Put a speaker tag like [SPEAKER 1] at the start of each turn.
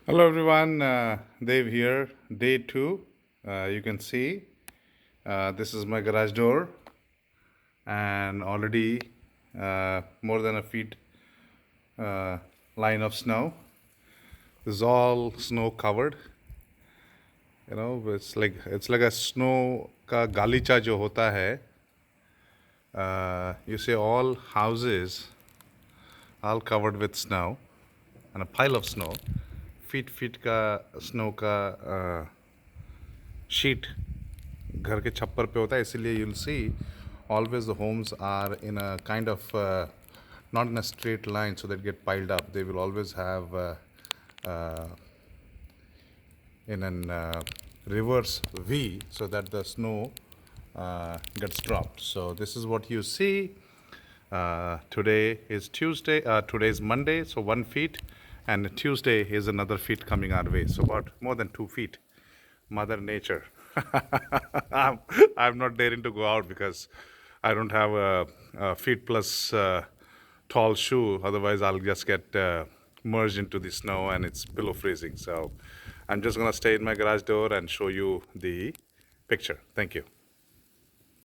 [SPEAKER 1] Hello everyone, Dave here, day two. You can see this is my garage door and already more than a feet uh, line of snow. This is all snow covered. It's like a snow का गालीचा जो होता है. You see all houses all covered with snow and a pile of snow. Feet का snow का sheet घर के छप्पर पे होता है, इसीलिए you'll see always the homes are in a kind of not in a straight line, so that get piled up. They will always have uh, in an reverse V, so that the snow gets dropped. So this is what you see. Today is Tuesday. Today is Monday, so 1 feet, and Tuesday is another feet coming our way. So about more than 2 feet. Mother Nature. I'm not daring to go out because I don't have a feet plus tall shoe. Otherwise, I'll just get merged into the snow and it's below freezing. So I'm just gonna stay in my garage door and show you the picture. Thank you.